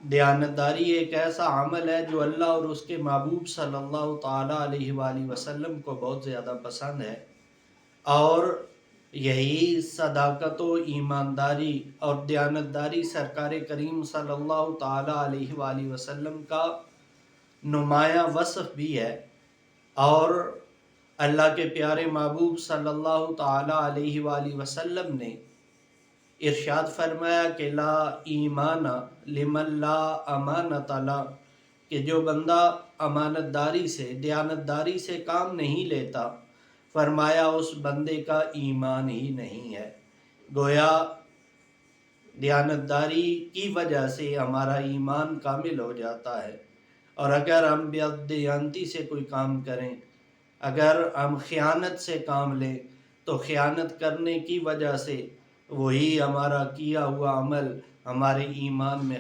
دیانتداری ایک ایسا عمل ہے جو اللہ اور اس کے محبوب صلی اللہ تعالیٰ علیہ وآلہ وسلم کو بہت زیادہ پسند ہے، اور یہی صداقت و ایمانداری اور دیانتداری سرکار کریم صلی اللہ تعالیٰ علیہ وآلہ وسلم کا نمایاں وصف بھی ہے۔ اور اللہ کے پیارے محبوب صلی اللہ تعالیٰ علیہ وآلہ وسلم نے ارشاد فرمایا کہ لا ایمان لمن لا امانت له، کہ جو بندہ امانت داری سے، دیانتداری سے کام نہیں لیتا، فرمایا اس بندے کا ایمان ہی نہیں ہے۔ گویا دیانتداری کی وجہ سے ہمارا ایمان کامل ہو جاتا ہے، اور اگر ہم بددیانتی سے کوئی کام کریں، اگر ہم خیانت سے کام لیں، تو خیانت کرنے کی وجہ سے وہی ہمارا کیا ہوا عمل ہمارے ایمان میں